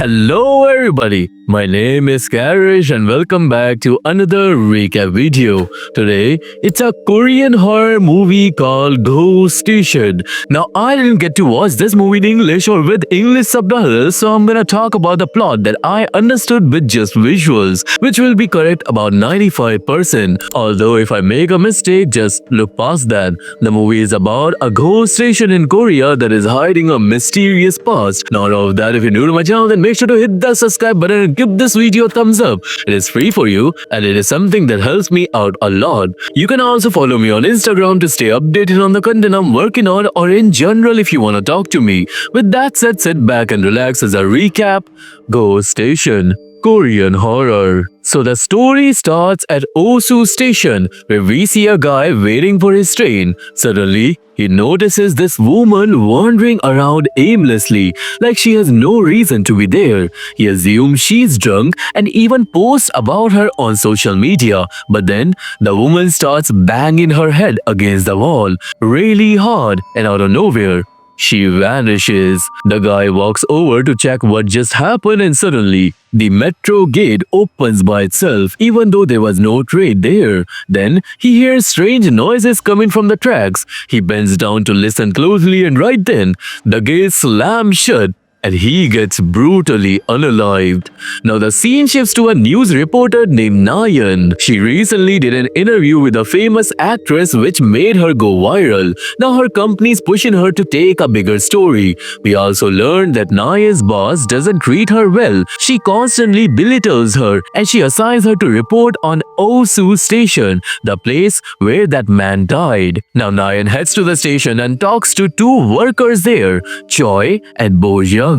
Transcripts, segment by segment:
Hello everybody, my name is Karryshh and welcome back to another recap video. Today, it's a Korean horror movie called Ghost Station. Now, I didn't get to watch this movie in English or with English subtitles, so I'm gonna talk about the plot that I understood with just visuals, which will be correct about 95%. Although if I make a mistake, just look past that. The movie is about a ghost station in Korea that is hiding a mysterious past. Now, all of that, if you're new to my channel, then make sure to hit the subscribe button and give this video a thumbs up. It is free for you and it is something that helps me out a lot. You can also follow me on Instagram to stay updated on the content I'm working on or in general if you want to talk to me. With that said, sit back and relax as I recap Ghost Station, Korean horror. So the story starts at Osu station where we see a guy waiting for his train. Suddenly, he notices this woman wandering around aimlessly like she has no reason to be there. He assumes she's drunk and even posts about her on social media. But then, the woman starts banging her head against the wall really hard and out of nowhere, she vanishes. The guy walks over to check what just happened and suddenly, the metro gate opens by itself even though there was no train there. Then he hears strange noises coming from the tracks. He bends down to listen closely and right then, the gate slams shut and he gets brutally unalived. Now the scene shifts to a news reporter named Nayan. She recently did an interview with a famous actress which made her go viral. Now her company is pushing her to take a bigger story. We also learned that Nayan's boss doesn't treat her well. She constantly belittles her and she assigns her to report on Osu station, the place where that man died. Now Nayan heads to the station and talks to two workers there, Choi and Bo-young.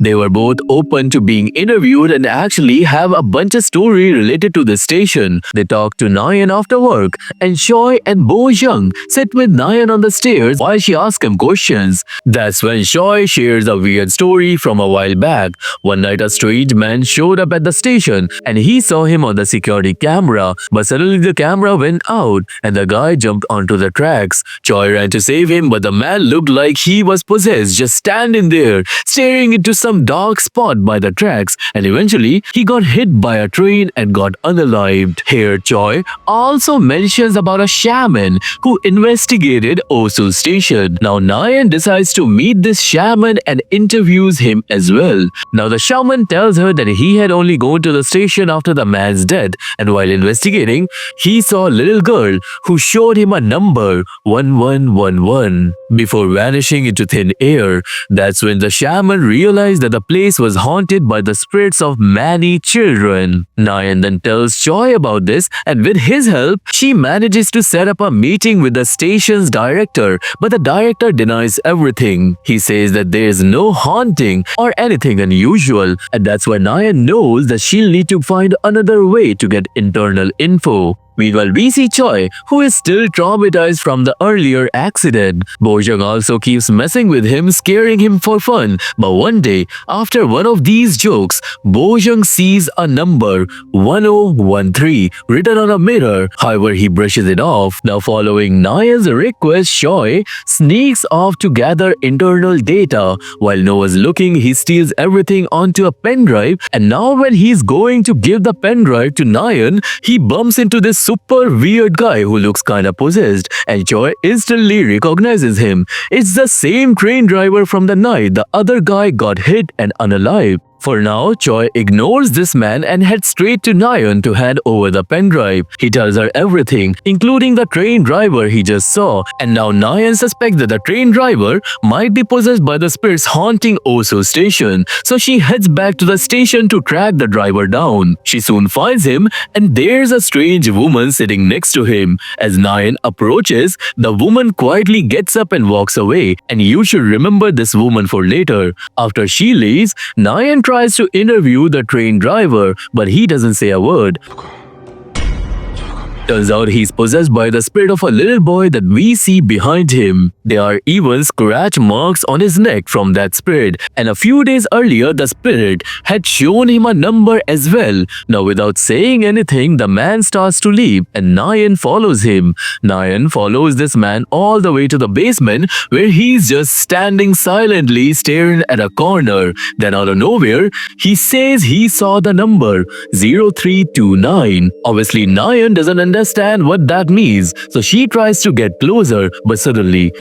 They were both open to being interviewed and actually have a bunch of story related to the station. They talk to Nayan after work and Choi and Bo-young sit with Nayan on the stairs while she asks him questions. That's when Choi shares a weird story from a while back. One night a strange man showed up at the station and he saw him on the security camera, but suddenly the camera went out and the guy jumped onto the tracks. Choi ran to save him, but the man looked like he was possessed, just standing there staring into some dark spot by the tracks, and eventually he got hit by a train and got unalived. Here Choi also mentions about a shaman who investigated Osu station. Now Nayan decides to meet this shaman and interviews him as well. Now the shaman tells her that he had only gone to the station after the man's death, and while investigating he saw a little girl who showed him a number 1111 before vanishing into thin air. That's when the shaman realized that the place was haunted by the spirits of many children. Nayan then tells Choi about this and with his help, she manages to set up a meeting with the station's director, but the director denies everything. He says that there is no haunting or anything unusual, and that's why Nayan knows that she'll need to find another way to get internal info. Meanwhile, we see Choi, who is still traumatized from the earlier accident. Bo-young also keeps messing with him, scaring him for fun. But one day, after one of these jokes, Bo-young sees a number 1013 written on a mirror. However, he brushes it off. Now, following Nayan's request, Choi sneaks off to gather internal data. While no one's looking, he steals everything onto a pen drive. And now when he's going to give the pen drive to Nayan, he bumps into this super weird guy who looks kinda possessed, and Choi instantly recognizes him. It's the same train driver from the night the other guy got hit and unalived. For now, Choi ignores this man and heads straight to Nayan to hand over the pen drive. He tells her everything, including the train driver he just saw, and now Nayan suspects that the train driver might be possessed by the spirits haunting Osu station, so she heads back to the station to track the driver down. She soon finds him, and there's a strange woman sitting next to him. As Nayan approaches, the woman quietly gets up and walks away, and you should remember this woman for later. After she leaves, Nayan tries to interview the train driver, but he doesn't say a word. Turns out he's possessed by the spirit of a little boy that we see behind him. There are even scratch marks on his neck from that spirit, and a few days earlier the spirit had shown him a number as well. Now without saying anything, the man starts to leave and Nayan follows him. Nayan follows this man all the way to the basement where he's just standing silently staring at a corner. Then out of nowhere, he says he saw the number 0329. Obviously Nayan doesn't understand what that means, so she tries to get closer, but suddenly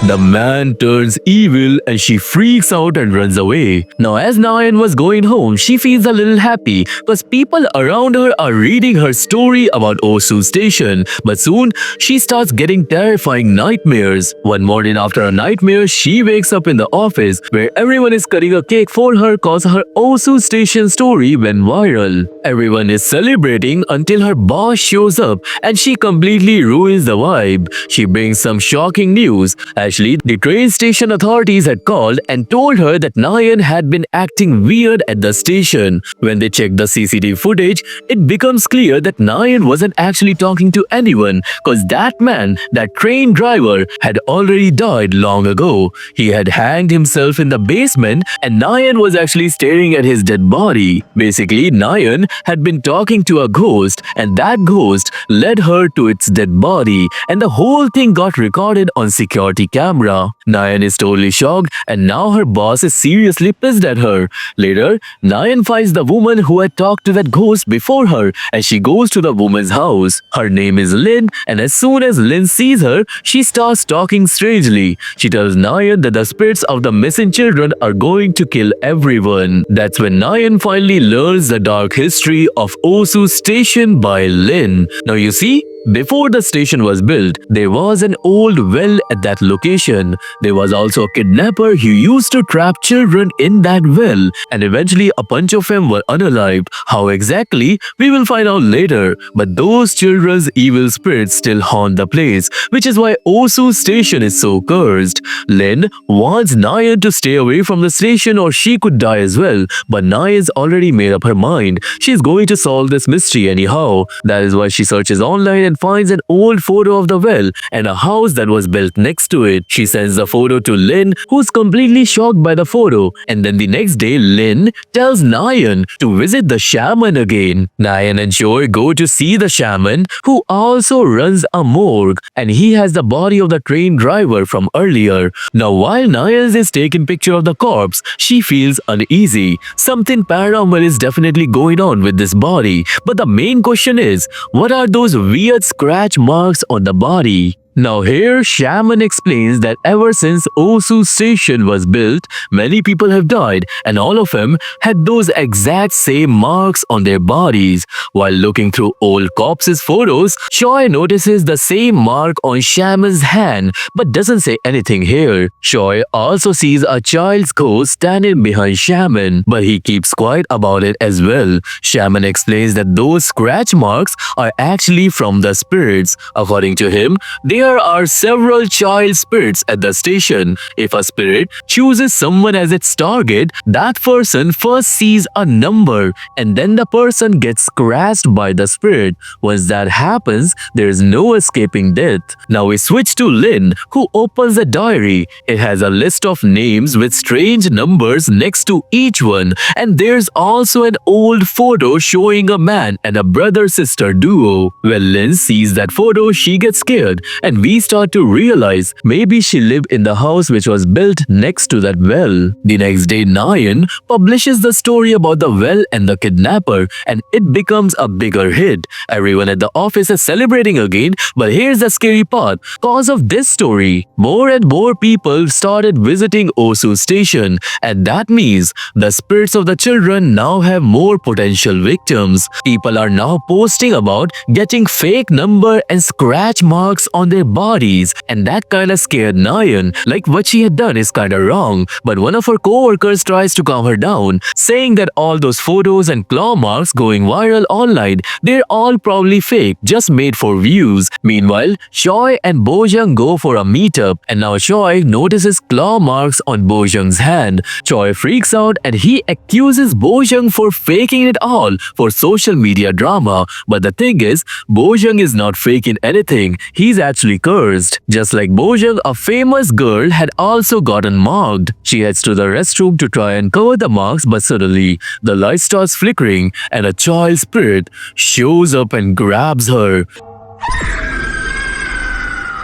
the man turns evil and she freaks out and runs away. Now as Nayan was going home, she feels a little happy because people around her are reading her story about Osu Station. But soon she starts getting terrifying nightmares. One morning after a nightmare, she wakes up in the office where everyone is cutting a cake for her cause her Osu Station story went viral. Everyone is celebrating until her boss shows up and she completely ruins the vibe. She brings some shocking news. Actually, the train station authorities had called and told her that Nayan had been acting weird at the station. When they checked the CCTV footage, it becomes clear that Nayan wasn't actually talking to anyone cause that man, that train driver, had already died long ago. He had hanged himself in the basement and Nayan was actually staring at his dead body. Basically, Nayan had been talking to a ghost and that ghost led her to its dead body and the whole thing got recorded on security camera. Nayan is totally shocked and now her boss is seriously pissed at her. Later, Nayan finds the woman who had talked to that ghost before her and she goes to the woman's house. Her name is Lynn and as soon as Lynn sees her, she starts talking strangely. She tells Nayan that the spirits of the missing children are going to kill everyone. That's when Nayan finally learns the dark history of Osu Station by Lynn. Now you see, before the station was built, there was an old well at that location. There was also a kidnapper who used to trap children in that well, and eventually a bunch of them were unalived. How exactly, we will find out later, but those children's evil spirits still haunt the place, which is why Osu Station is so cursed. Lynn wants Nayan to stay away from the station or she could die as well, but Nayan's already made up her mind. She's going to solve this mystery anyhow. That is why she searches online and finds an old photo of the well and a house that was built next to it. She sends the photo to Lynn, who's completely shocked by the photo, and then the next day Lynn tells Nayan to visit the shaman again. Nayan and Joy go to see the shaman, who also runs a morgue, and he has the body of the train driver from earlier. Now while Nayan is taking picture of the corpse, she feels uneasy. Something paranormal is definitely going on with this body, but the main question is, what are those weird scratch marks on the body? Now here, Shaman explains that ever since Osu Station was built, many people have died and all of them had those exact same marks on their bodies. While looking through old corpses' photos, Choi notices the same mark on Shaman's hand but doesn't say anything here. Choi also sees a child's ghost standing behind Shaman, but he keeps quiet about it as well. Shaman explains that those scratch marks are actually from the spirits. According to him, there are several child spirits at the station. If a spirit chooses someone as its target, that person first sees a number and then the person gets scratched by the spirit. Once that happens, there is no escaping death. Now we switch to Lynn, who opens a diary. It has a list of names with strange numbers next to each one, and there's also an old photo showing a man and a brother-sister duo. When Lynn sees that photo, she gets scared and we start to realize maybe she lived in the house which was built next to that well. The next day, Nayan publishes the story about the well and the kidnapper, and it becomes a bigger hit. Everyone at the office is celebrating again, but here's the scary part. Cause of this story, more and more people started visiting Osu Station, and that means the spirits of the children now have more potential victims. People are now posting about getting fake number and scratch marks on their bodies, and that kinda scared Nayan, like what she had done is kinda wrong. But one of her co-workers tries to calm her down, saying that all those photos and claw marks going viral online, they're all probably fake, just made for views. Meanwhile, Choi and Bojang go for a meetup, and now Choi notices claw marks on Bojang's hand. Choi freaks out and he accuses Bojang for faking it all for social media drama. But the thing is, Bojang is not faking anything. He's actually cursed. Just like Bojang, a famous girl had also gotten marked. She heads to the restroom to try and cover the marks, but suddenly the light starts flickering and a child spirit shows up and grabs her.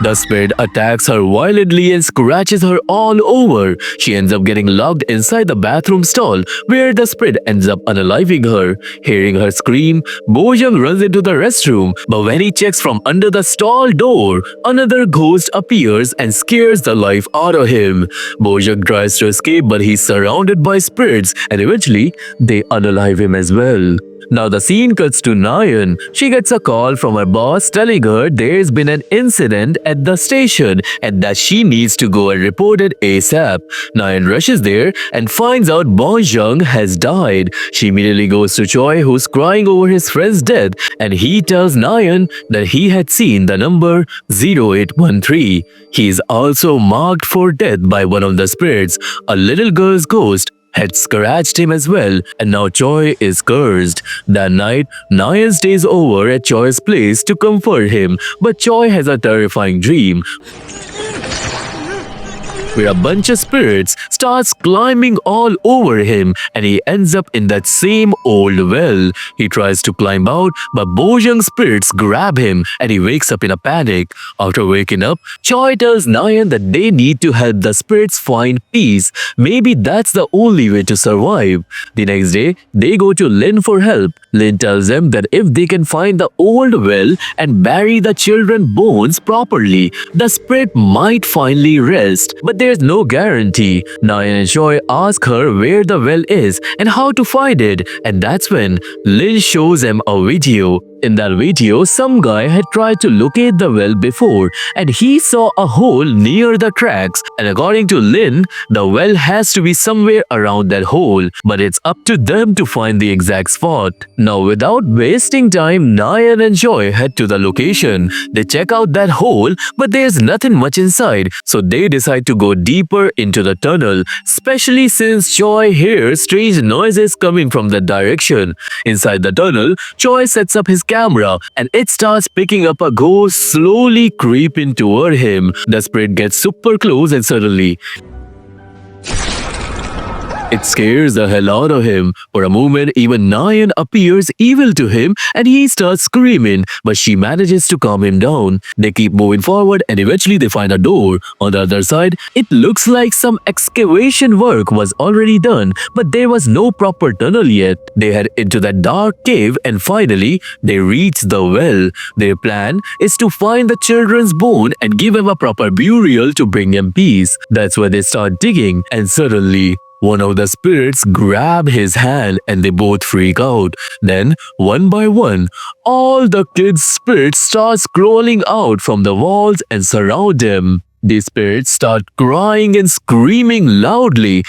The spirit attacks her violently and scratches her all over. She ends up getting locked inside the bathroom stall, where the spirit ends up unaliving her. Hearing her scream, Bojang runs into the restroom, but when he checks from under the stall door, another ghost appears and scares the life out of him. Bojang tries to escape, but he's surrounded by spirits, and eventually they unalive him as well. Now the scene cuts to Nayan. She gets a call from her boss telling her there's been an incident at the station and that she needs to go and report it ASAP. Nayan rushes there and finds out Bojang has died. She immediately goes to Choi, who's crying over his friend's death, and he tells Nayan that he had seen the number 0813. He is also marked for death by one of the spirits. A little girl's ghost had scratched him as well, and now Choi is cursed. That night, Nayan stays over at Choi's place to comfort him, but Choi has a terrifying dream where a bunch of spirits starts climbing all over him and he ends up in that same old well. He tries to climb out, but Bojang's spirits grab him and he wakes up in a panic. After waking up, Choi tells Nayan that they need to help the spirits find peace. Maybe that's the only way to survive. The next day, they go to Lin for help. Lin tells them that if they can find the old well and bury the children's bones properly, the spirit might finally rest. But there's no guarantee. Nayan and Choi ask her where the well is and how to find it, and that's when Lin shows them a video. In that video, some guy had tried to locate the well before and he saw a hole near the tracks, and according to Lin, the well has to be somewhere around that hole, but it's up to them to find the exact spot. Now without wasting time, Nayan and Choi head to the location. They check out that hole, but there's nothing much inside, so they decide to go deeper into the tunnel, especially since Choi hears strange noises coming from that direction. Inside the tunnel, Choi sets up his camera and it starts picking up a ghost slowly creeping toward him. The spirit gets super close and suddenly it scares the hell out of him. For a moment, even Nayan appears evil to him and he starts screaming, but she manages to calm him down. They keep moving forward and eventually they find a door. On the other side, it looks like some excavation work was already done, but there was no proper tunnel yet. They head into that dark cave and finally, they reach the well. Their plan is to find the children's bone and give them a proper burial to bring them peace. That's where they start digging, and suddenly, one of the spirits grab his hand and they both freak out. Then, one by one, all the kids' spirits start crawling out from the walls and surround him. The spirits start crying and screaming loudly.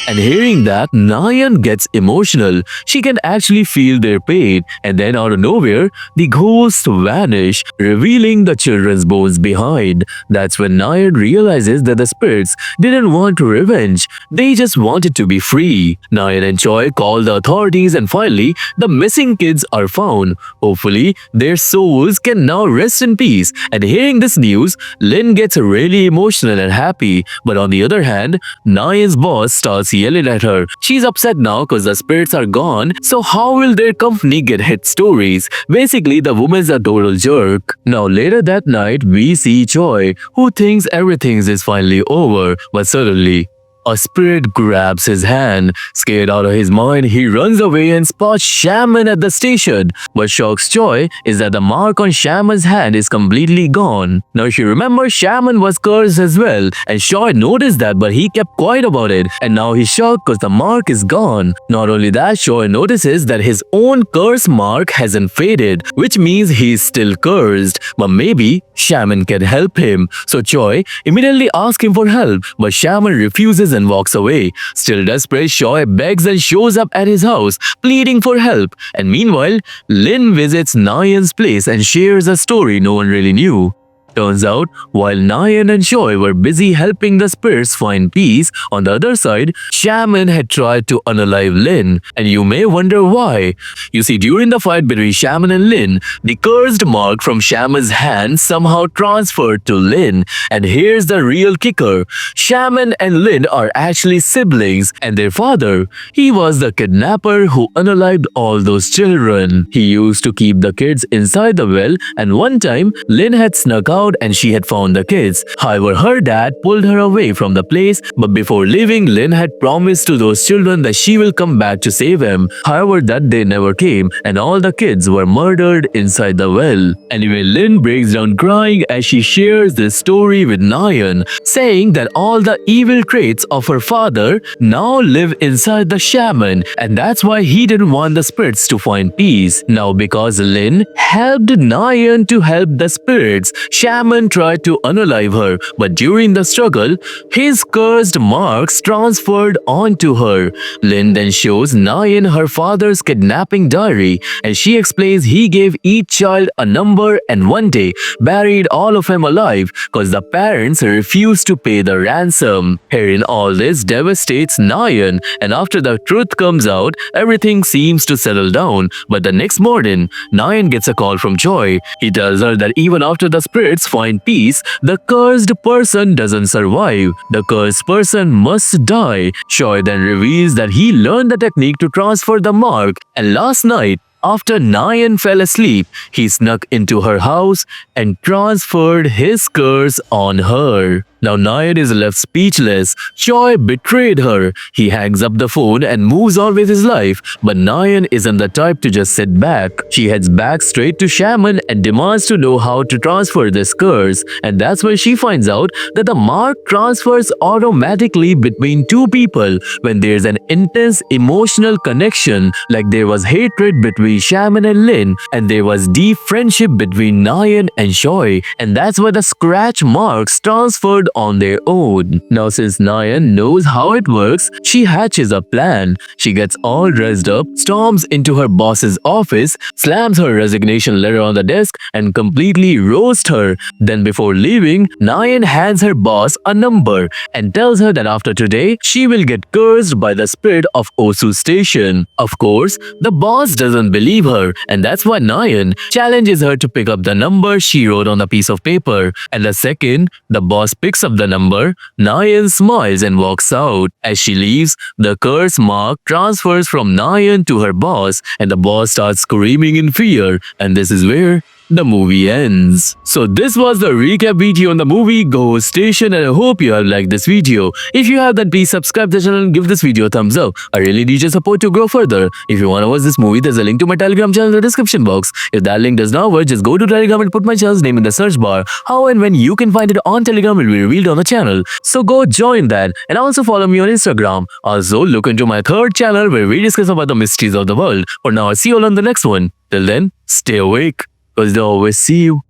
And hearing that, Nayan gets emotional. She can actually feel their pain. And then out of nowhere, the ghosts vanish, revealing the children's bones behind. That's when Nayan realizes that the spirits didn't want revenge. They just wanted to be free. Nayan and Choi call the authorities and finally, the missing kids are found. Hopefully, their souls can now rest in peace. And hearing this news, Lin gets really emotional and happy. But on the other hand, Nayan's boss starts yelling at her. She's upset now because the spirits are gone, so how will their company get hit stories? Basically, the woman's a total jerk. Now later that night, we see Choi, who thinks everything is finally over, but suddenly a spirit grabs his hand. Scared out of his mind, he runs away and spots Shaman at the station. What shocks Choi is that the mark on Shaman's hand is completely gone. Now she remembers Shaman was cursed as well, and Choi noticed that, but he kept quiet about it, and now he's shocked because the mark is gone. Not only that, Choi notices that his own curse mark hasn't faded, which means he's still cursed. But maybe Shaman can help him. So Choi immediately asks him for help, but Shaman refuses and walks away. Still desperate, Choi begs and shows up at his house, pleading for help. And meanwhile, Lin visits Nayan's place and shares a story no one really knew. Turns out, while Nayan and Choi were busy helping the spirits find peace, on the other side, Shaman had tried to unalive Lin, and you may wonder why. You see, during the fight between Shaman and Lin, the cursed mark from Shaman's hand somehow transferred to Lin, and here's the real kicker. Shaman and Lin are actually siblings, and their father, he was the kidnapper who unalived all those children. He used to keep the kids inside the well, and one time, Lin had snuck out and she had found the kids. However, her dad pulled her away from the place, but before leaving, Lin had promised to those children that she will come back to save them. However, that day never came, and all the kids were murdered inside the well. Anyway, Lin breaks down crying as she shares this story with Nayan, saying that all the evil traits of her father now live inside the shaman, and that's why he didn't want the spirits to find peace. Now, because Lin helped Nayan to help the spirits, Shaman tried to unalive her, but during the struggle, his cursed marks transferred onto her. Lin then shows Nayan her father's kidnapping diary, and she explains he gave each child a number and one day buried all of them alive because the parents refused to pay the ransom. Hearing all this devastates Nayan, and after the truth comes out, everything seems to settle down. But the next morning, Nayan gets a call from Choi. He tells her that even after the spirits find peace, the cursed person doesn't survive. The cursed person must die. Choi then reveals that he learned the technique to transfer the mark, and last night, after Nayan fell asleep, he snuck into her house and transferred his curse on her. Now Nayan is left speechless. Choi betrayed her. He hangs up the phone and moves on with his life. But Nayan isn't the type to just sit back. She heads back straight to Shaman and demands to know how to transfer this curse. And that's when she finds out that the mark transfers automatically between two people when there's an intense emotional connection, like there was hatred between Shaman and Lin, and there was deep friendship between Nayan and Choi. And that's why the scratch marks transferred on their own. Now, since Nayan knows how it works, she hatches a plan. She gets all dressed up, storms into her boss's office, slams her resignation letter on the desk, and completely roasts her. Then before leaving, Nayan hands her boss a number and tells her that after today, she will get cursed by the spirit of Osu Station. Of course, the boss doesn't believe her, and that's why Nayan challenges her to pick up the number she wrote on a piece of paper. And the second the boss picks up the number, Nayan smiles and walks out. As she leaves, the curse mark transfers from Nayan to her boss, and the boss starts screaming in fear, and this is where the movie ends. So this was the recap video on the movie Ghost Station, and I hope you have liked this video. If you have, then please subscribe to the channel and give this video a thumbs up. I really need your support to grow further. If you want to watch this movie, there's a link to my Telegram channel in the description box. If that link does not work, just go to Telegram and put my channel's name in the search bar. How and when you can find it on Telegram will be revealed on the channel. So go join that, and also follow me on Instagram. Also look into my third channel where we discuss about the mysteries of the world. For now, I'll see you all on the next one. Till then, stay awake, because they always see you.